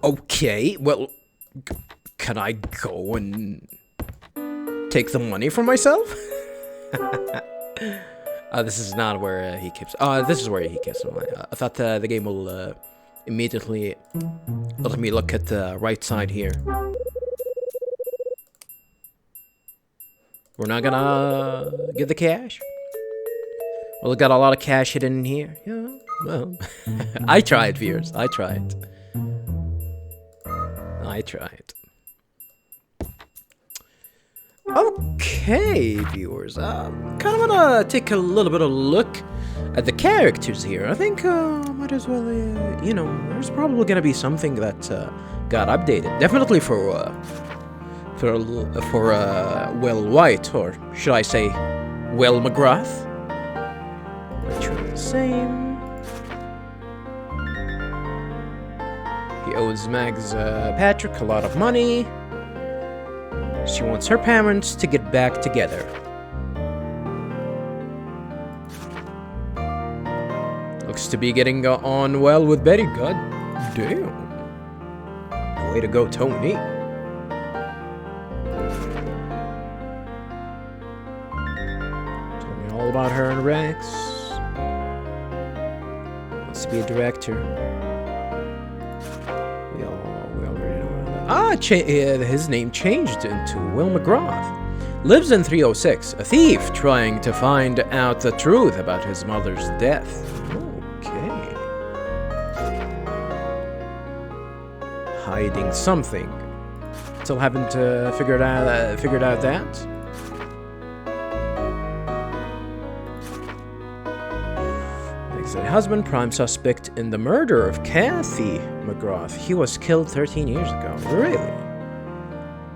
Okay, well, can I go and take the money for myself? This is not where he keeps. This is where he keeps the money. I thought the game will immediately let me look at the right side here. We're not gonna get the cash. Well, we got a lot of cash hidden in here. Yeah, well, I tried, viewers. I tried. Okay, viewers. Kind of wanna take a little bit of look at the characters here. I think might as well, you know, there's probably gonna be something that got updated. Definitely for Will White, or should I say, Will McGrath. Literally the same. He owes Mags Patrick a lot of money. She wants her parents to get back together. Looks to be getting on well with Betty. God damn. Way to go, Tony. Tell me all about her and Rex. Wants to be a director. We already know that. His name changed into Will McGrath. Lives in 306. A thief trying to find out the truth about his mother's death. Okay. Hiding something. Still haven't figured out that. Husband, prime suspect in the murder of Kathy McGrath. He was killed 13 years ago. Really?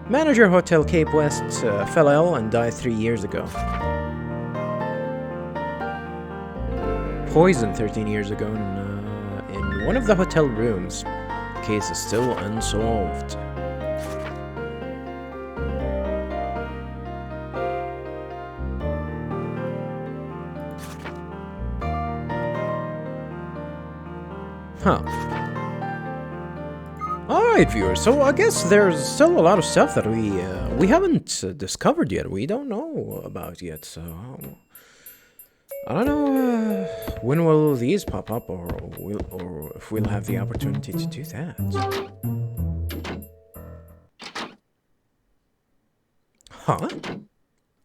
Manager, Hotel Cape West, fell ill and died 3 years ago. Poisoned 13 years ago in one of the hotel rooms. The case is still unsolved. Huh. Alright, viewers, so I guess there's still a lot of stuff that we haven't discovered yet. We don't know about yet, so I don't know when will these pop up, or if we'll have the opportunity to do that.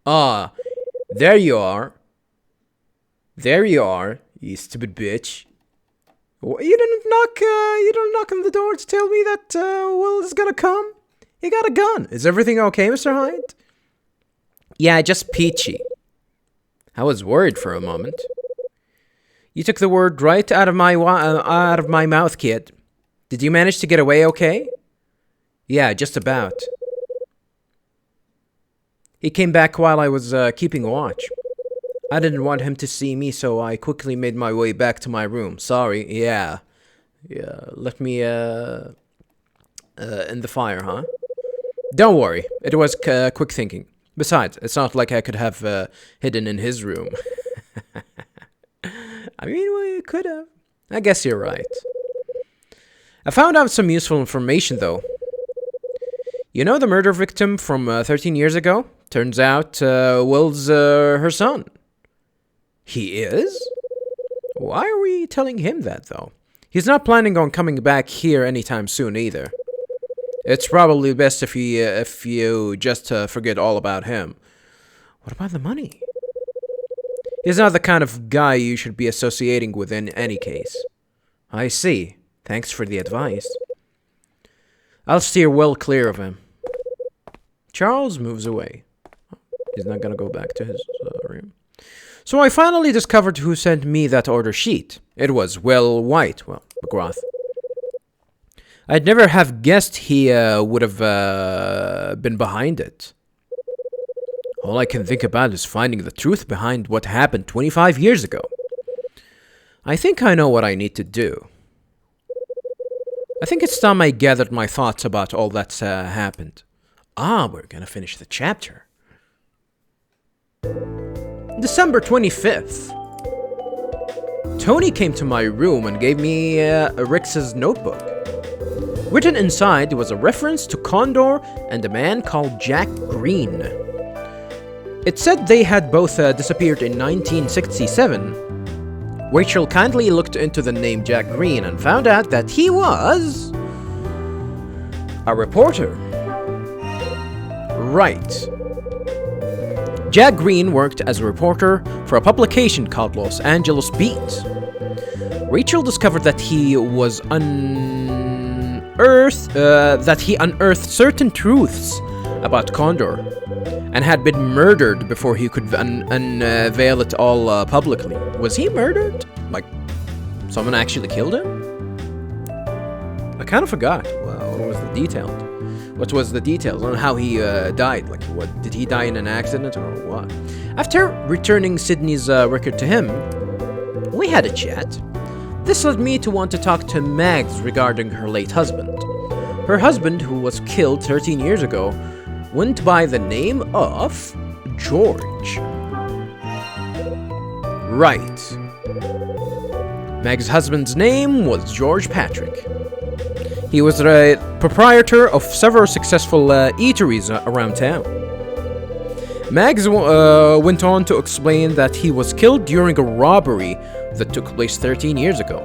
Huh? There you are. There you are, you stupid bitch. You didn't knock on the door to tell me that Will is gonna come? He got a gun. Is everything okay, Mr. Hyde? Yeah, just peachy. I was worried for a moment. You took the word right out of my mouth, kid. Did you manage to get away okay? Yeah, just about. He came back while I was keeping watch. I didn't want him to see me, so I quickly made my way back to my room. Sorry, yeah. Let me, in the fire, huh? Don't worry, it was quick thinking. Besides, it's not like I could have hidden in his room. I mean, we could have. I guess you're right. I found out some useful information, though. You know the murder victim from 13 years ago? Turns out, Will's her son. He is? Why are we telling him that, though? He's not planning on coming back here anytime soon, either. It's probably best if you just forget all about him. What about the money? He's not the kind of guy you should be associating with in any case. I see. Thanks for the advice. I'll steer well clear of him. Charles moves away. He's not gonna go back to his room. So I finally discovered who sent me that order sheet. It was Will White, McGrath. I'd never have guessed he would have been behind it. All I can think about is finding the truth behind what happened 25 years ago. I think I know what I need to do. I think it's time I gathered my thoughts about all that's happened. We're gonna finish the chapter. December 25th. Tony came to my room and gave me Rix's notebook. Written inside was a reference to Condor and a man called Jack Green. It said they had both disappeared in 1967. Rachel kindly looked into the name Jack Green and found out that he was a reporter. Right. Jack Green worked as a reporter for a publication called Los Angeles Beat. Rachel discovered that he unearthed certain truths about Condor and had been murdered before he could unveil it all publicly. Was he murdered? Like, someone actually killed him? I kind of forgot. What was the details on how he died? Like, did he die in an accident or what? After returning Sydney's record to him, we had a chat. This led me to want to talk to Mags regarding her late husband. Her husband, who was killed 13 years ago, went by the name of George. Right. Meg's husband's name was George Patrick. He was the proprietor of several successful eateries around town. Mags went on to explain that he was killed during a robbery that took place 13 years ago.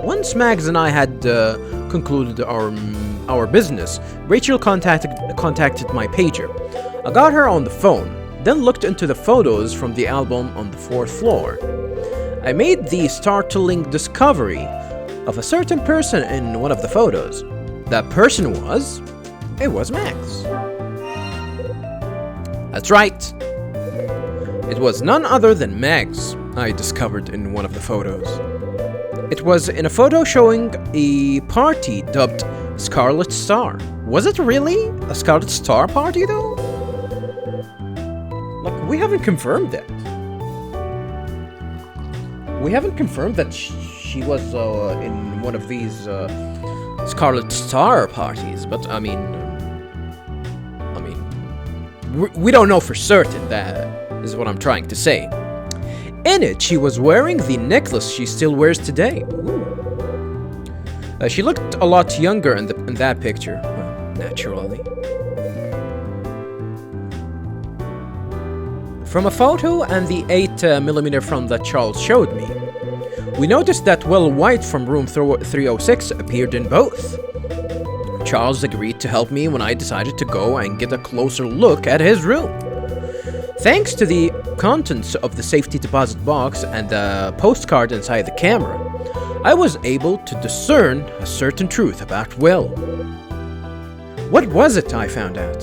Once Mags and I had concluded our business, Rachel contacted my pager. I got her on the phone, then looked into the photos from the album on the 4th floor. I made the startling discovery of a certain person in one of the photos. That person was Mags. That's right. It was none other than Mags I discovered in one of the photos. It was in a photo showing a party dubbed Scarlet Star. Was it really a Scarlet Star party though? Like, we haven't confirmed that. We haven't confirmed that she was in one of these Scarlet Star parties, but I mean, we don't know for certain. That is what I'm trying to say. In it, she was wearing the necklace she still wears today. She looked a lot younger in that picture, naturally. From a photo and the 8mm film that Charles showed me, we noticed that Will White from room 306 appeared in both. Charles agreed to help me when I decided to go and get a closer look at his room. Thanks to the contents of the safety deposit box and the postcard inside the camera, I was able to discern a certain truth about Will. What was it I found out?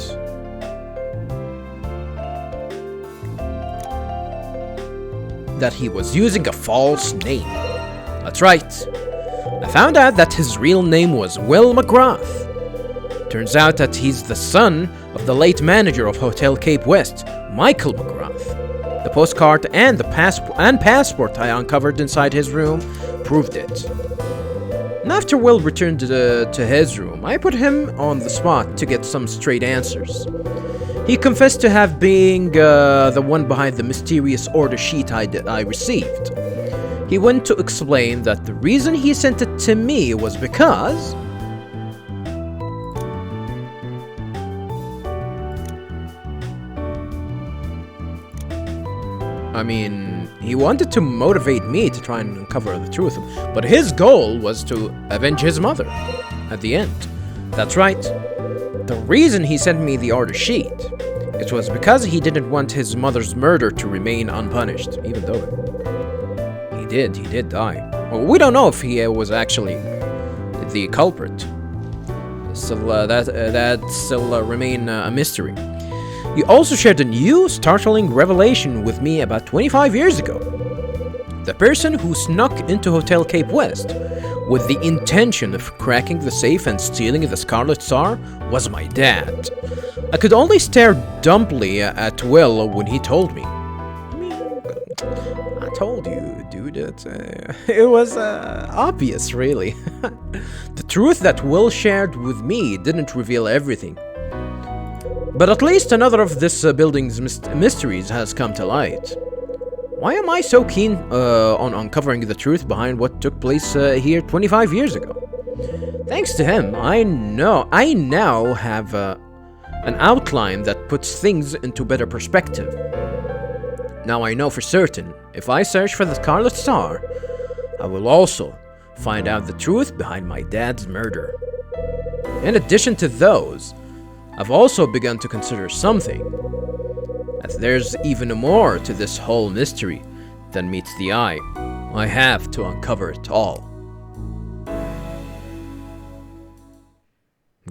That he was using a false name. That's right. I found out that his real name was Will McGrath. Turns out that he's the son of the late manager of Hotel Cape West, Michael McGrath. The postcard and the passport I uncovered inside his room proved it. And after Will returned to his room, I put him on the spot to get some straight answers. He confessed to have being the one behind the mysterious order sheet I received. He went to explain that the reason he sent it to me was because he wanted to motivate me to try and uncover the truth, but his goal was to avenge his mother at the end. That's right. The reason he sent me the order sheet, it was because he didn't want his mother's murder to remain unpunished, even though he did die. Well, we don't know if he was actually the culprit. That still remain a mystery. He also shared a new, startling revelation with me about 25 years ago. The person who snuck into Hotel Cape West with the intention of cracking the safe and stealing the Scarlet Star was my dad. I could only stare dumbly at Will when he told me. I told you, dude. It was obvious, really. The truth that Will shared with me didn't reveal everything. But at least another of this building's mysteries has come to light. Why am I so keen on uncovering the truth behind what took place here 25 years ago? Thanks to him, I now have an outline that puts things into better perspective. Now I know for certain, if I search for the Scarlet Star, I will also find out the truth behind my dad's murder. In addition to those, I've also begun to consider something. As there's even more to this whole mystery than meets the eye. I have to uncover it all.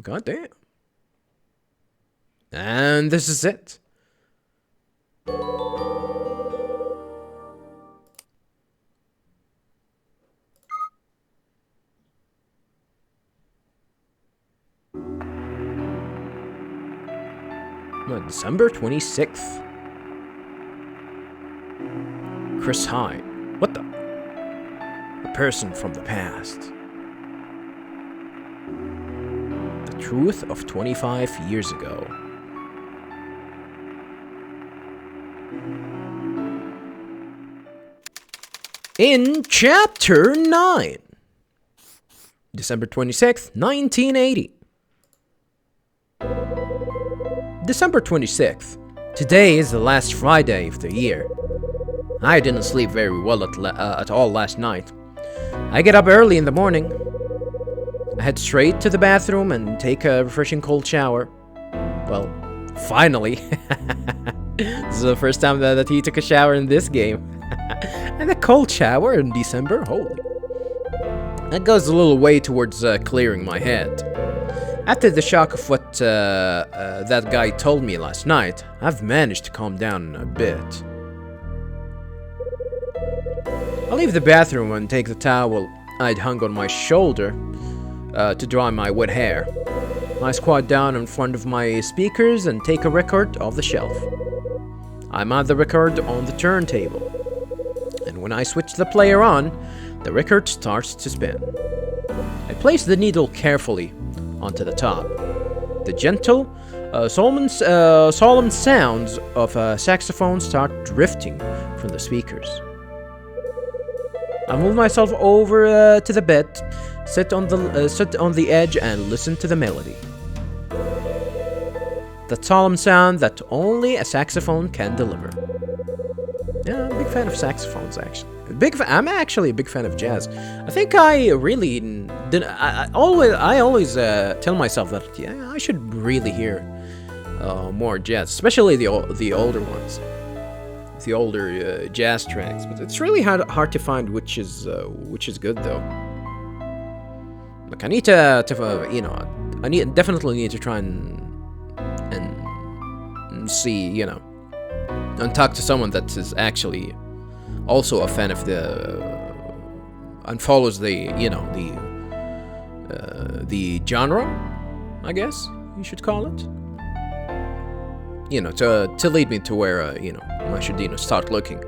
God damn. And this is it. December 26th. Chris Hyde. What the? A person from the past. The truth of 25 years ago. In Chapter 9. December 26th, 1980. December 26th. Today is the last Friday of the year. I didn't sleep very well at all last night. I get up early in the morning. I head straight to the bathroom and take a refreshing cold shower. Well, finally. This is the first time that he took a shower in this game. And a cold shower in December? Holy. That goes a little way towards clearing my head. After the shock of what that guy told me last night, I've managed to calm down a bit. I leave the bathroom and take the towel I'd hung on my shoulder to dry my wet hair. I squat down in front of my speakers and take a record off the shelf. I mount the record on the turntable, and when I switch the player on, the record starts to spin. I place the needle carefully onto the top. The gentle, solemn sounds of a saxophone start drifting from the speakers. I move myself over to the bed, sit on the edge, and listen to the melody. That solemn sound that only a saxophone can deliver. Yeah, I'm a big fan of saxophones, actually. I'm actually a big fan of jazz. I think I really didn't. I always tell myself that I should really hear more jazz, especially the older ones, the older jazz tracks. But it's really hard to find which is good though. Like I need to definitely need to try and see, and talk to someone that is actually also a fan of the and follows the genre, I guess you should call it. To lead me to where I should start looking.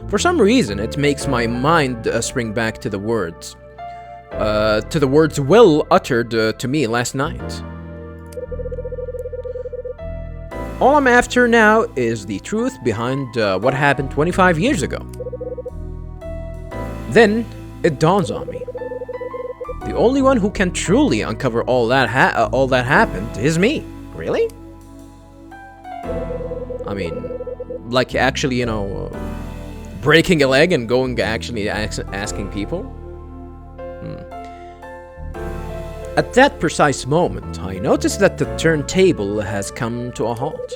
For some reason, it makes my mind spring back to the words Will uttered to me last night. All I'm after now is the truth behind what happened 25 years ago. Then it dawns on me. The only one who can truly uncover all that happened is me. Really? I mean, like actually, breaking a leg and going actually asking people? At that precise moment, I noticed that the turntable has come to a halt.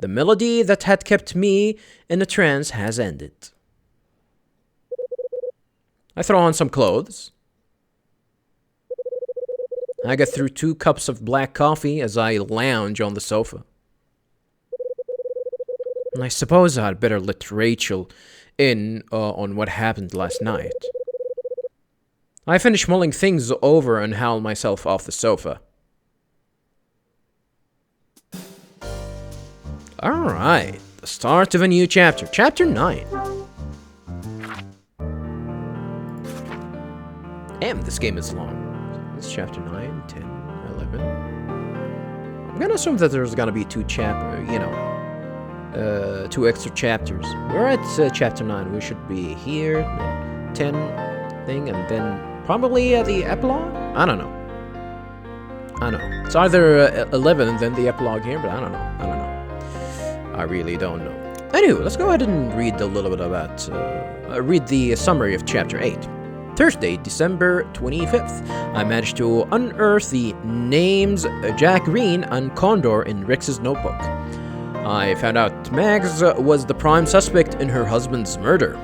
The melody that had kept me in a trance has ended. I throw on some clothes. I get through 2 cups of black coffee as I lounge on the sofa. And I suppose I'd better let Rachel in on what happened last night. I finish mulling things over and howl myself off the sofa. Alright, the start of a new chapter. Chapter 9. Damn, this game is long. It's chapter 9, 10, 11. I'm gonna assume that there's gonna be 2 extra chapters. We're at chapter 9. We should be here, 10 thing, and then Probably the epilogue? I don't know. It's either 11 and then the epilogue here, but I don't know. I really don't know. Anyway, let's go ahead and read a little bit about, read the summary of Chapter 8. Thursday, December 25th. I managed to unearth the names Jack Green and Condor in Rix's notebook. I found out Mags was the prime suspect in her husband's murder.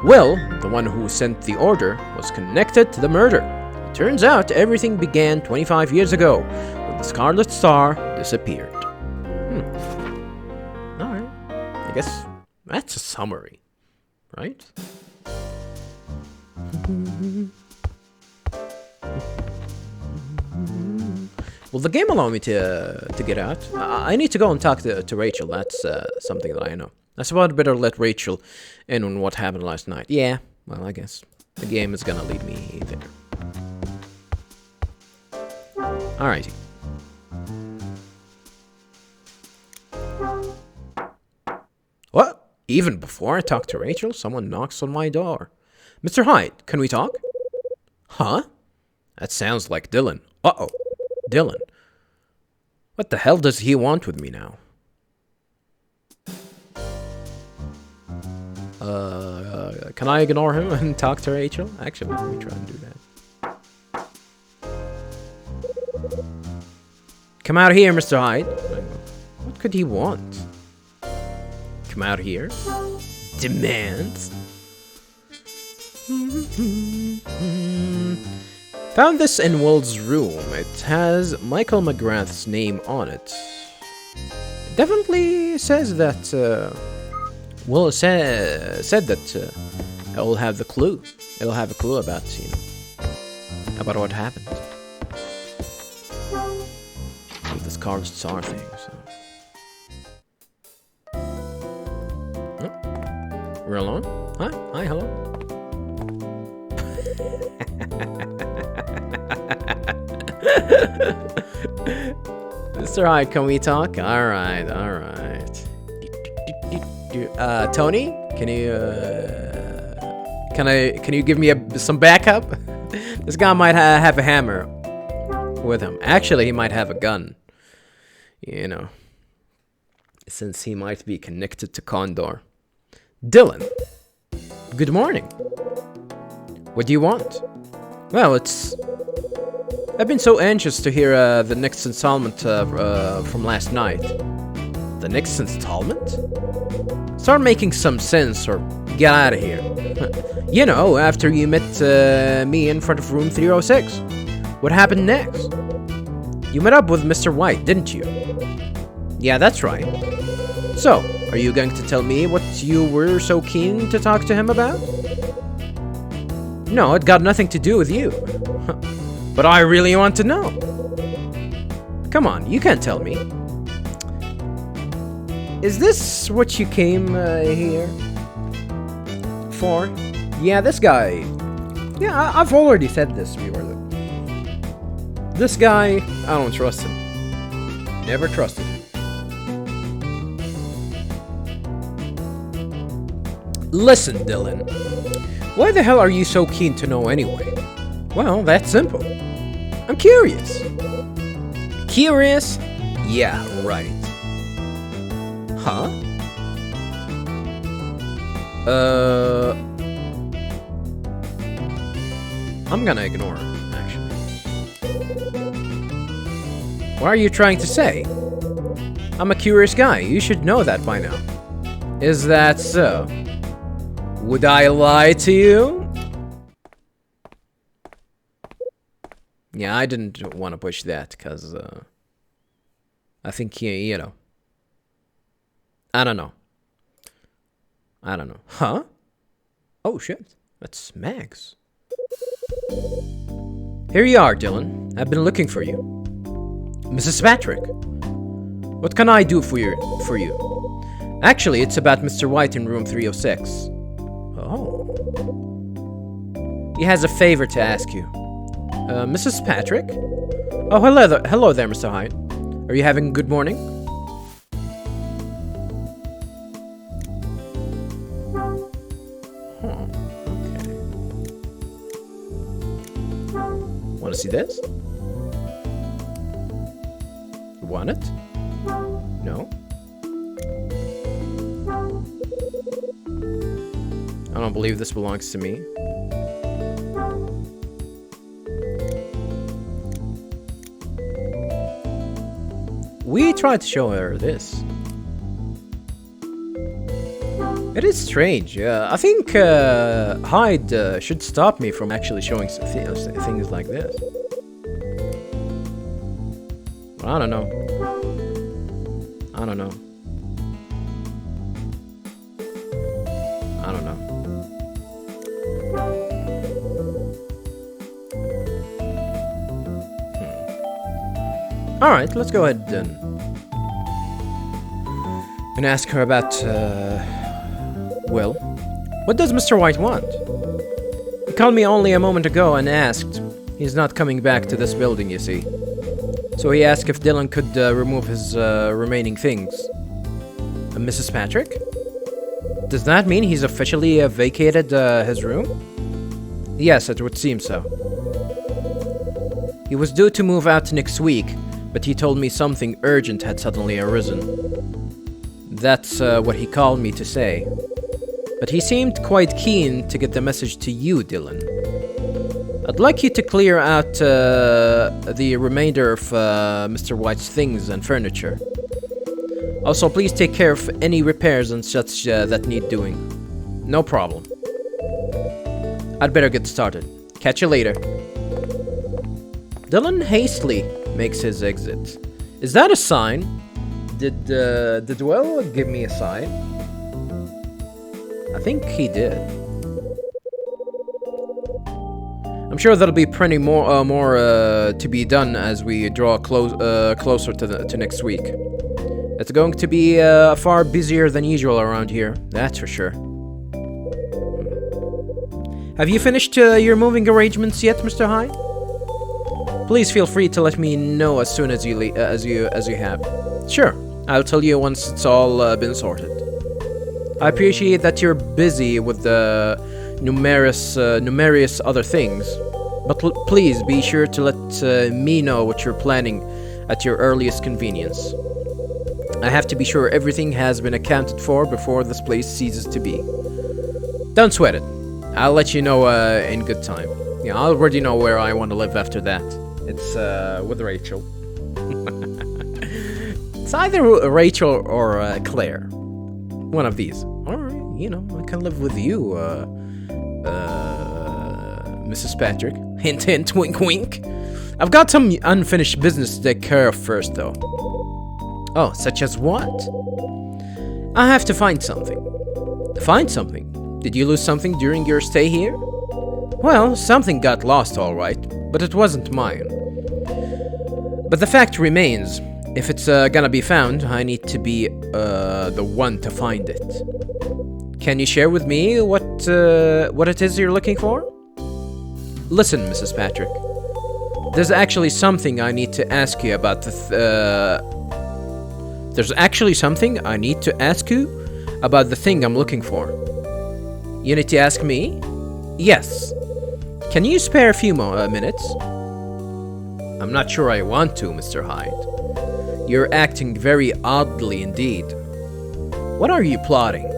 Will, the one who sent the order, was connected to the murder. It turns out everything began 25 years ago, when the Scarlet Star disappeared. Alright. I guess that's a summary, right? Will the game allow me to get out? I need to go and talk to Rachel. That's something that I know. I suppose I'd better let Rachel in on what happened last night. Yeah, well, I guess the game is gonna lead me there. Alrighty. What? Even before I talk to Rachel, someone knocks on my door. Mr. Hyde, can we talk? Huh? That sounds like Dylan. Uh-oh. Dylan. What the hell does he want with me now? Can I ignore him and talk to Rachel? Actually, let me try and do that. Come out here, Mr. Hyde. What could he want? Come out here. Demands. Found this in Will's room. It has Michael McGrath's name on it. It definitely says that Will said that it'll have the clue. It'll have a clue about, you know, about what happened with the Scarlet Star thing. So, oh, we're alone. Hi, hello. Mr. Hyde, can we talk? Alright. Tony, can you give me some backup? This guy might have a hammer with him. Actually, he might have a gun. You know, since he might be connected to Condor. Dylan, good morning. What do you want? Well, I've been so anxious to hear the next installment from last night. The next installment? Start making some sense or get out of here. You know, after you met me in front of room 306. What happened next? You met up with Mr. White, didn't you? Yeah, that's right. So, are you going to tell me what you were so keen to talk to him about? No, it got nothing to do with you. But I really want to know. Come on, you can't tell me. Is this what you came here for? Yeah, this guy. Yeah, I've already said this before. This guy, I don't trust him. Never trusted him. Listen, Dylan. Why the hell are you so keen to know anyway? Well, that's simple. I'm curious. Curious? Yeah, right. Huh? I'm gonna ignore him, actually. What are you trying to say? I'm a curious guy. You should know that by now. Is that so? Would I lie to you? Yeah, I didn't want to push that, because, I think, you know. I don't know. Huh? Oh, shit. That's Mags. Here you are, Dylan. I've been looking for you. Mrs. Patrick. What can I do for you? Actually, it's about Mr. White in room 306. Oh. He has a favor to ask you. Mrs. Patrick? Oh, hello there, Mr. Hyde. Are you having a good morning? Huh, okay. Wanna see this? You want it? No? I don't believe this belongs to me. We tried to show her this. It is strange. I think Hyde should stop me from actually showing things like this. Well, I don't know. I don't know. I don't know. Alright, let's go ahead and ask her about, well, what does Mr. White want? He called me only a moment ago and asked. He's not coming back to this building, you see. So he asked if Dylan could remove his remaining things. Mrs. Patrick? Does that mean he's officially vacated his room? Yes, it would seem so. He was due to move out next week, but he told me something urgent had suddenly arisen. That's what he called me to say. But he seemed quite keen to get the message to you, Dylan. I'd like you to clear out the remainder of Mr. White's things and furniture. Also, please take care of any repairs and such that need doing. No problem. I'd better get started. Catch you later. Dylan hastily makes his exit. Is that a sign? Did Will give me a sign? I think he did. I'm sure there'll be plenty more to be done as we draw closer to next week. It's going to be far busier than usual around here, that's for sure. Have you finished your moving arrangements yet, Mr. Hyde? Please feel free to let me know as soon as you have. Sure, I'll tell you once it's all been sorted. I appreciate that you're busy with the numerous other things, but please be sure to let me know what you're planning at your earliest convenience. I have to be sure everything has been accounted for before this place ceases to be. Don't sweat it. I'll let you know in good time. Yeah, I already know where I want to live after that. It's with Rachel. It's either Rachel or Claire. One of these. Or, you know, I can live with you, Mrs. Patrick. Hint, hint, wink, wink. I've got some unfinished business to take care of first, though. Oh, such as what? I have to find something. Find something? Did you lose something during your stay here? Well, something got lost, all right, but it wasn't mine. But the fact remains, if it's gonna be found, I need to be the one to find it. Can you share with me what it is you're looking for? Listen, Mrs. Patrick. There's actually something I need to ask you about There's actually something I need to ask you about the thing I'm looking for. You need to ask me? Yes. Can you spare a few more minutes? I'm not sure I want to, Mr. Hyde. You're acting very oddly indeed. What are you plotting?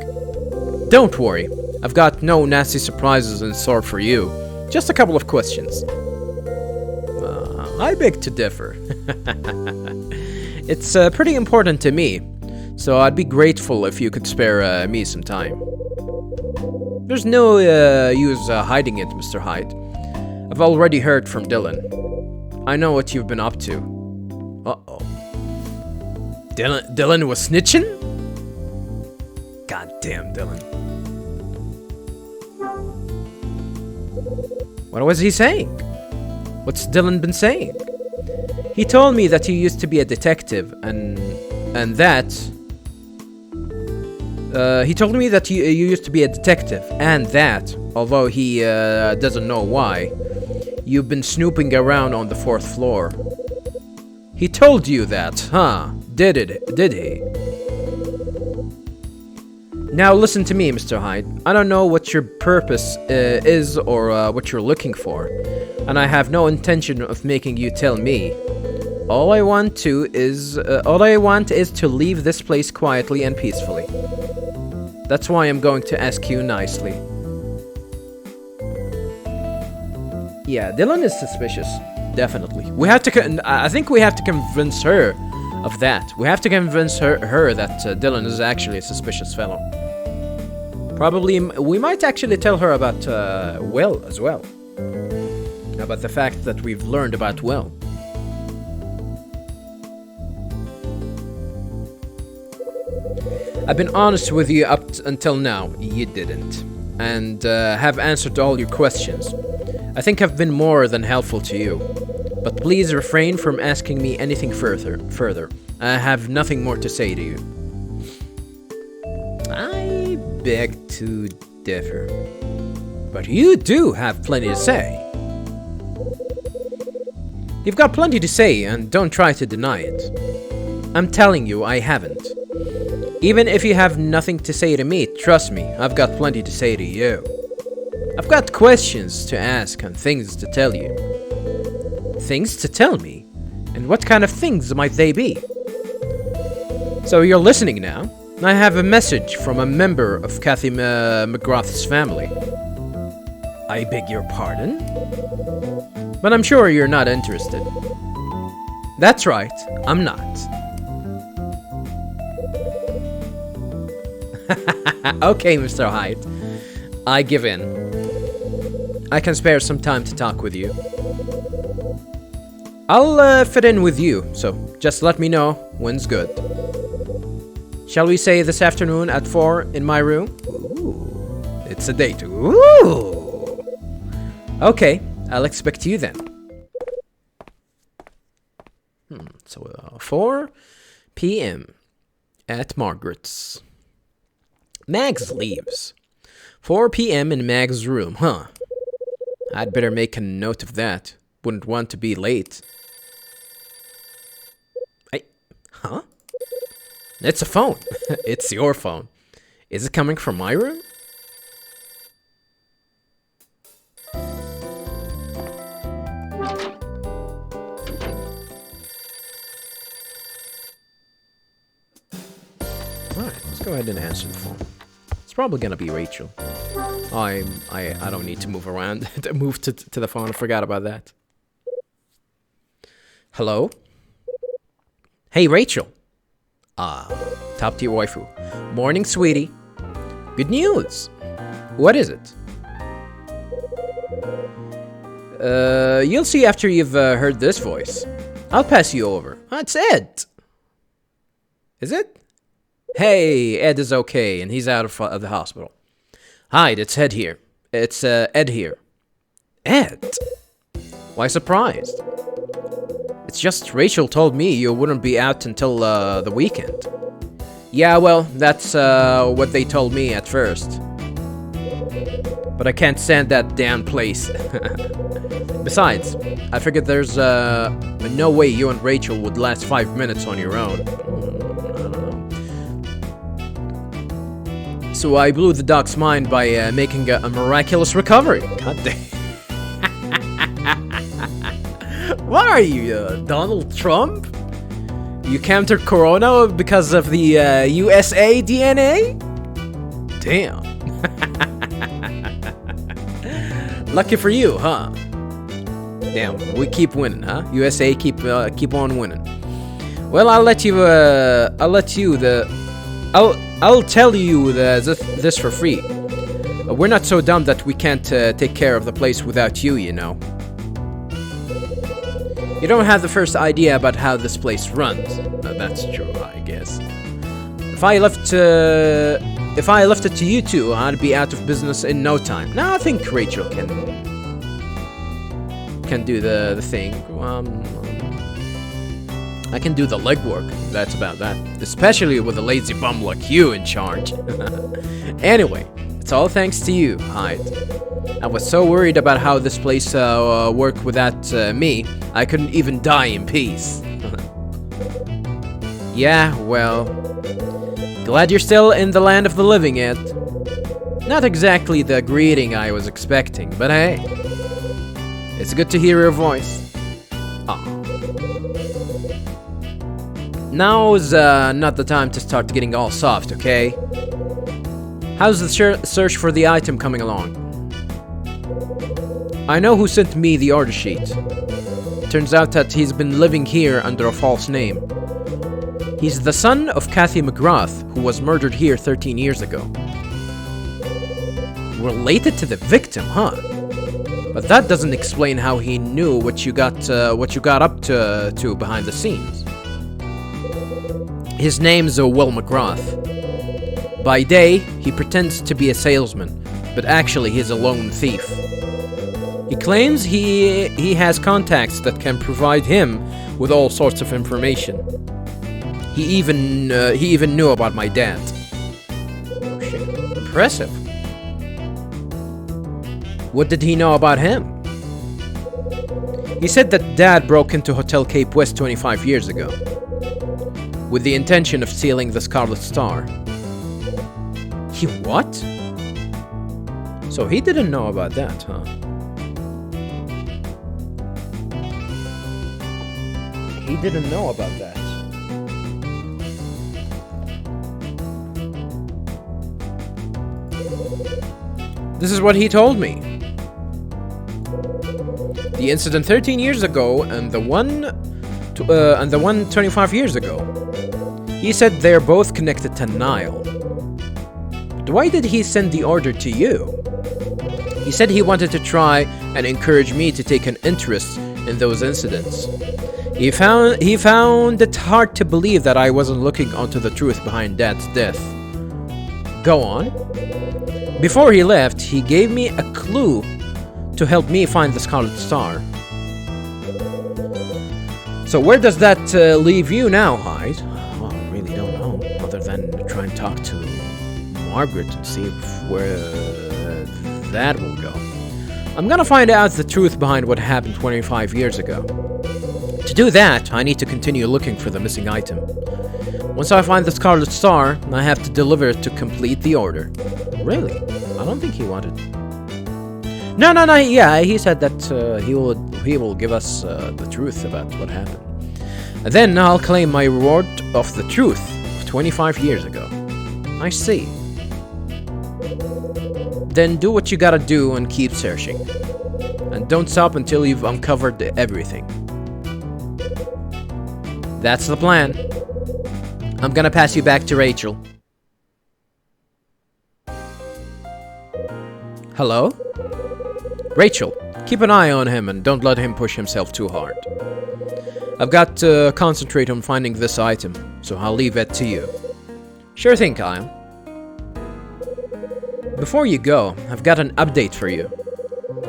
Don't worry. I've got no nasty surprises in store for you. Just a couple of questions. I beg to differ. It's pretty important to me, so I'd be grateful if you could spare me some time. There's no use hiding it, Mr. Hyde. I've already heard from Dylan. I know what you've been up to. Uh-oh. Dylan was snitching? Goddamn Dylan. What was he saying? What's Dylan been saying? He told me that you used to be a detective, and that... he told me that you used to be a detective, and that, although he doesn't know why, you've been snooping around on the 4th floor. He told you that, huh? Did he? Now listen to me, Mr. Hyde. I don't know what your purpose is or what you're looking for, and I have no intention of making you tell me. All I want is to leave this place quietly and peacefully. That's why I'm going to ask you nicely. Yeah, Dylan is suspicious. Definitely. I think we have to convince her of that. We have to convince her that Dylan is actually a suspicious fellow. Probably, we might actually tell her about Will as well. About the fact that we've learned about Will. I've been honest with you up until now. You didn't. And have answered all your questions. I think I've been more than helpful to you. But please refrain from asking me anything further. I have nothing more to say to you. I beg to differ. But you do have plenty to say. You've got plenty to say, and don't try to deny it. I'm telling you, I haven't. Even if you have nothing to say to me, trust me, I've got plenty to say to you. I've got questions to ask and things to tell you. Things to tell me? And what kind of things might they be? So you're listening now? I have a message from a member of Kathy McGrath's family. I beg your pardon? But I'm sure you're not interested. That's right, I'm not. Okay, Mr. Hyde. I give in. I can spare some time to talk with you. I'll fit in with you, so just let me know when's good. Shall we say this afternoon at 4 in my room? Ooh, it's a date. Ooh. Okay, I'll expect you then. So 4 p.m. at Margaret's. Mags leaves. 4 p.m. in Mag's room, huh? I'd better make a note of that. Wouldn't want to be late. Huh? It's a phone. It's your phone. Is it coming from my room? Alright, let's go ahead and answer the phone. It's probably gonna be Rachel. I don't need to move around to move to the phone. I forgot about that. Hello? Hey, Rachel. Top tier waifu. Morning, sweetie. Good news. What is it? You'll see after you've heard this voice. I'll pass you over. It's Ed. Is it? Hey, Ed is okay, and he's out of the hospital. Hi, it's Ed here. It's Ed here. Ed? Why surprised? It's just Rachel told me you wouldn't be out until the weekend. Yeah, well, that's what they told me at first. But I can't stand that damn place. Besides, I figured there's no way you and Rachel would last 5 minutes on your own. I don't know. So I blew the doc's mind by making a miraculous recovery. God damn. What are you, Donald Trump? You countered Corona because of the USA DNA? Damn. Lucky for you, huh? Damn, we keep winning, huh? USA keep on winning. Well, I'll tell you this for free. We're not so dumb that we can't take care of the place without you, you know. You don't have the first idea about how this place runs. That's true, I guess. If I left it to you two, I'd be out of business in no time. Now I think Rachel can do the thing. I can do the legwork. That's about that. Especially with a lazy bum like you in charge. Anyway, it's all thanks to you, Hyde. I was so worried about how this place worked without me, I couldn't even die in peace. Yeah, well, Glad you're still in the land of the living yet. Not exactly the greeting I was expecting, but hey. It's good to hear your voice. Ah. Now's not the time to start getting all soft, okay? How's the search for the item coming along? I know who sent me the order sheet. Turns out that he's been living here under a false name. He's the son of Kathy McGrath, who was murdered here 13 years ago. Related to the victim, huh? But that doesn't explain how he knew what you got up to behind the scenes. His name's Will McGrath. By day, he pretends to be a salesman, but actually he's a lone thief. He claims he has contacts that can provide him with all sorts of information. He even knew about my dad. Oh shit, impressive. What did he know about him? He said that Dad broke into Hotel Cape West 25 years ago, with the intention of stealing the Scarlet Star. He what? So he didn't know about that, huh? He didn't know about that. This is what he told me. The incident 13 years ago and the one 25 years ago. He said they're both connected to Nile. But why did he send the order to you? He said he wanted to try and encourage me to take an interest in those incidents. He found it hard to believe that I wasn't looking onto the truth behind Dad's death. Go on. Before he left, he gave me a clue to help me find the Scarlet Star. So where does that leave you now, Hyde? Well, I really don't know, other than try and talk to Margaret and see where that will go. I'm gonna find out the truth behind what happened 25 years ago. To do that, I need to continue looking for the missing item. Once I find the Scarlet Star, I have to deliver it to complete the order. Really? I don't think he wanted. No. Yeah, he said that he will give us the truth about what happened. And then I'll claim my reward of the truth of 25 years ago. I see. Then do what you gotta do and keep searching. And don't stop until you've uncovered everything. That's the plan. I'm gonna pass you back to Rachel. Hello? Rachel, keep an eye on him and don't let him push himself too hard. I've got to concentrate on finding this item, so I'll leave it to you. Sure thing, Kyle. Before you go, I've got an update for you.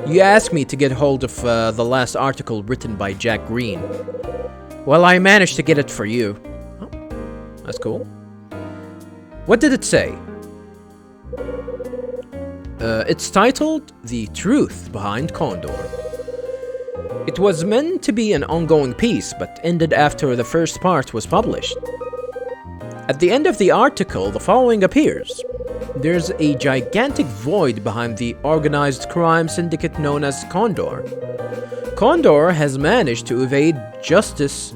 You asked me to get hold of the last article written by Jack Green. Well, I managed to get it for you. Oh, that's cool. What did it say? It's titled The Truth Behind Condor. It was meant to be an ongoing piece, but ended after the first part was published. At the end of the article, the following appears. There's a gigantic void behind the organized crime syndicate known as Condor. Condor has managed to evade justice.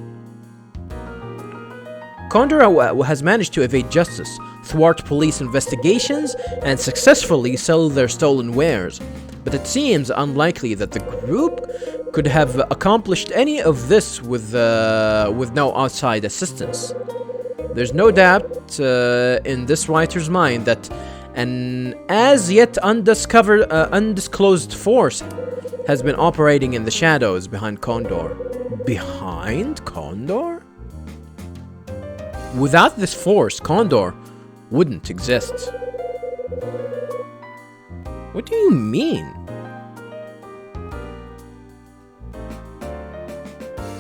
Thwart police investigations, and successfully sell their stolen wares. But it seems unlikely that the group could have accomplished any of this with no outside assistance. There's no doubt in this writer's mind that an as yet undisclosed force has been operating in the shadows behind Condor. Behind Condor? Without this force, Condor wouldn't exist. What do you mean?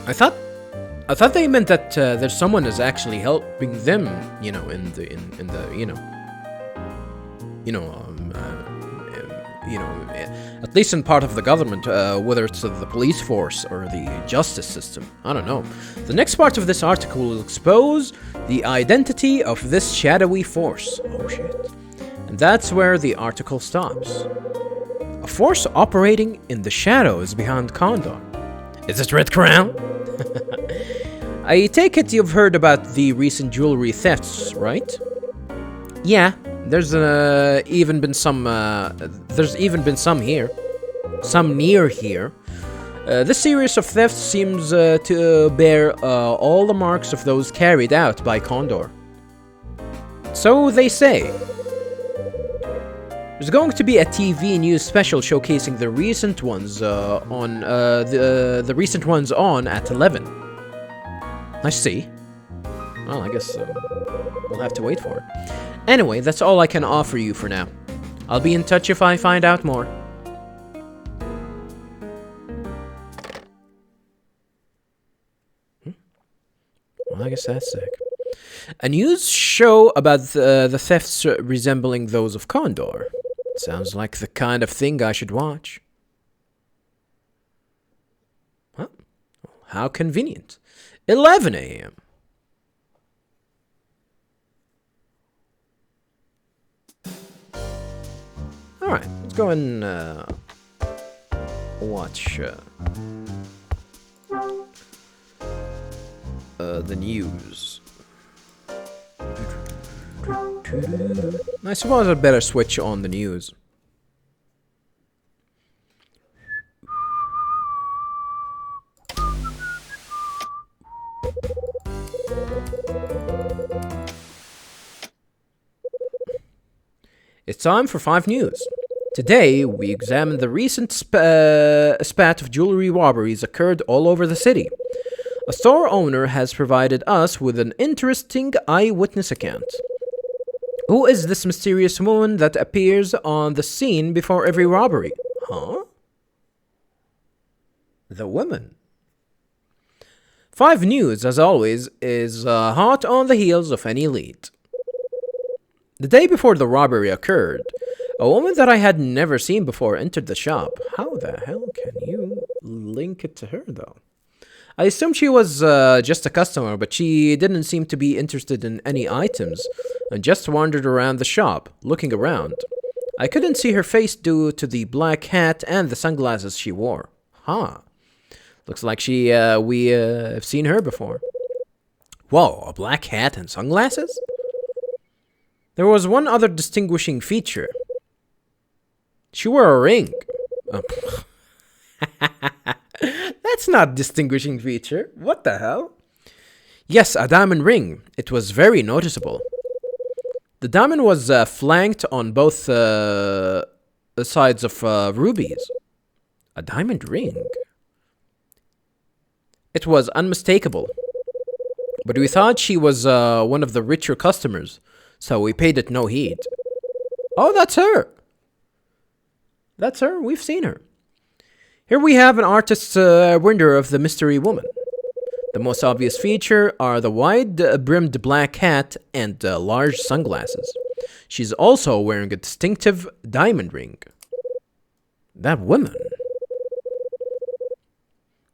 I thought they meant that there's someone is actually helping them, At least in part of the government, whether it's the police force or the justice system. I don't know. The next part of this article will expose the identity of this shadowy force. Oh shit. And that's where the article stops. A force operating in the shadows behind Condor. Is it Red Crown? I take it you've heard about the recent jewelry thefts, right? Yeah, there's even been some here. Some near here. This series of thefts seems to bear all the marks of those carried out by Condor. So they say. There's going to be a TV news special showcasing the recent ones on the recent ones on at 11. I see. Well, I guess we'll have to wait for it. Anyway, that's all I can offer you for now. I'll be in touch if I find out more. Well, I guess that's sick. A news show about the thefts resembling those of Condor. Sounds like the kind of thing I should watch. Huh? How convenient. 11 a.m. Alright, let's go and watch the news. I suppose I'd better switch on the news. It's time for 5 News. Today, we examine the recent spat of jewelry robberies occurred all over the city. A store owner has provided us with an interesting eyewitness account. Who is this mysterious woman that appears on the scene before every robbery? Huh? The woman. 5 News, as always, is hot on the heels of any lead. The day before the robbery occurred, a woman that I had never seen before entered the shop. How the hell can you link it to her, though? I assumed she was just a customer, but she didn't seem to be interested in any items and just wandered around the shop, looking around. I couldn't see her face due to the black hat and the sunglasses she wore. Huh. Looks like we have seen her before. Whoa, a black hat and sunglasses? There was one other distinguishing feature. She wore a ring. That's not a distinguishing feature. What the hell? Yes, a diamond ring. It was very noticeable. The diamond was flanked on both sides of rubies. A diamond ring? It was unmistakable. But we thought she was one of the richer customers, so we paid it no heed. Oh, that's her. That's her. We've seen her. Here we have an artist's render of the mystery woman. The most obvious feature are the wide-brimmed black hat and large sunglasses. She's also wearing a distinctive diamond ring. That woman.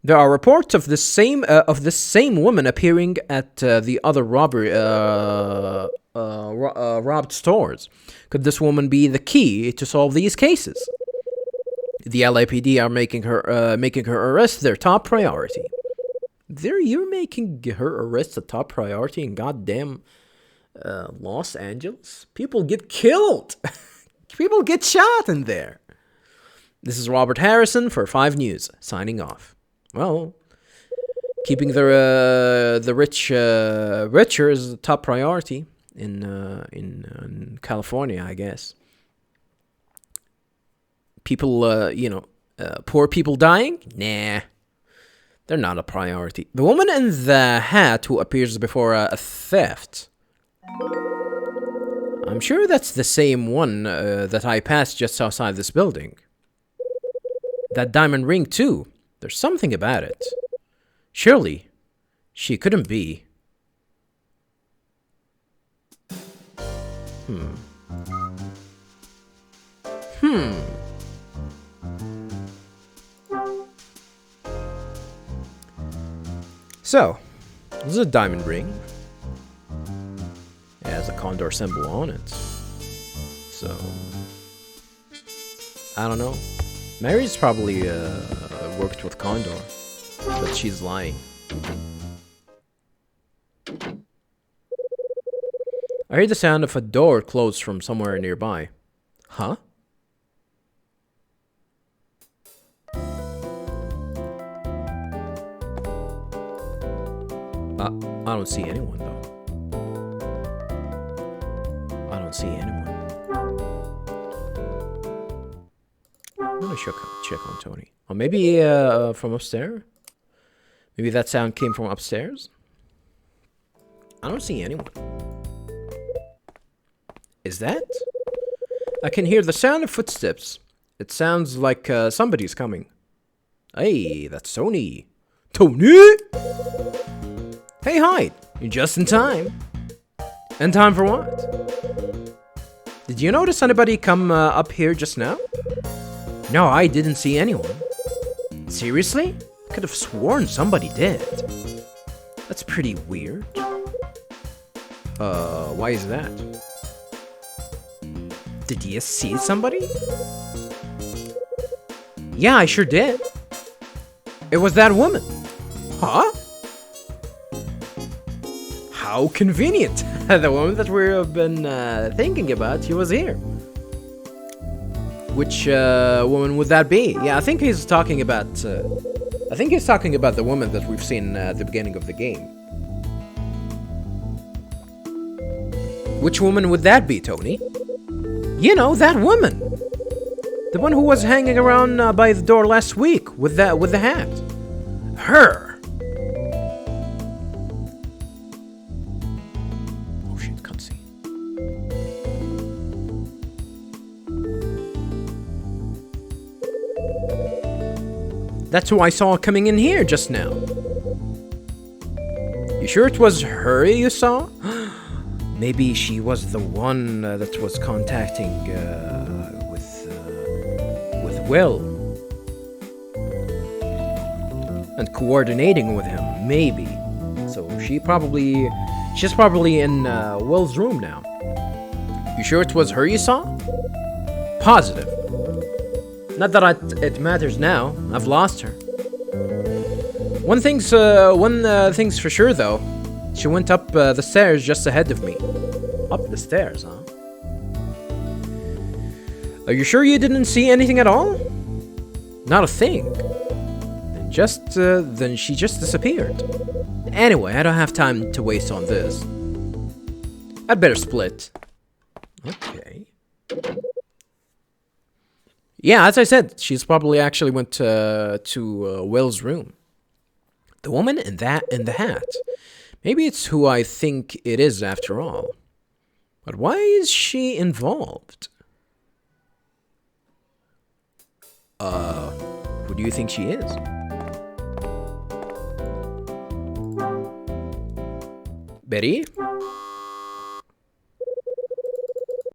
There are reports of this same woman appearing at the other robbed stores. Could this woman be the key to solve these cases? The LAPD are making her arrest their top priority. You're making her arrest a top priority in goddamn Los Angeles? People get killed. People get shot in there. This is Robert Harrison for 5 News, signing off. Well, keeping the rich richer is the top priority in California, I guess. People, poor people dying? Nah, they're not a priority. The woman in the hat who appears before a theft. I'm sure that's the same one that I passed just outside this building. That diamond ring, too. There's something about it. Surely, she couldn't be. So, this is a diamond ring. It has a condor symbol on it. So, I don't know. Mary's probably worked with Condor, but she's lying. I heard the sound of a door closed from somewhere nearby. Huh? I don't see anyone though. I don't see anyone. I'm gonna check on Tony. Or maybe from upstairs? Maybe that sound came from upstairs? I don't see anyone. Is that? I can hear the sound of footsteps. It sounds like somebody's coming. Hey, that's Tony. Tony! Hey, Hyde. You're just in time. In time for what? Did you notice anybody come up here just now? No, I didn't see anyone. Seriously? I could have sworn somebody did. That's pretty weird. Why is that? Did you see somebody? Yeah, I sure did. It was that woman. Huh? How convenient. The woman that we've been thinking about, she was here. Which woman would that be? Yeah, I think he's talking about... I think he's talking about the woman that we've seen at the beginning of the game. Which woman would that be, Tony? You know, that woman! The one who was hanging around by the door last week with the hat. Her! Oh shit, cutscene. That's who I saw coming in here just now. You sure it was her you saw? Maybe she was the one that was contacting with Will and coordinating with him. Maybe. So she's probably in Will's room now. You sure it was her you saw? Positive. Not that it matters now. I've lost her. One thing's for sure though. She went up the stairs just ahead of me. Up the stairs, huh? Are you sure you didn't see anything at all? Not a thing. Then she just disappeared. Anyway, I don't have time to waste on this. I'd better split. Okay. Yeah, as I said, she's probably actually went to Will's room. The woman in the hat. Maybe it's who I think it is after all. But why is she involved? Who do you think she is? Betty?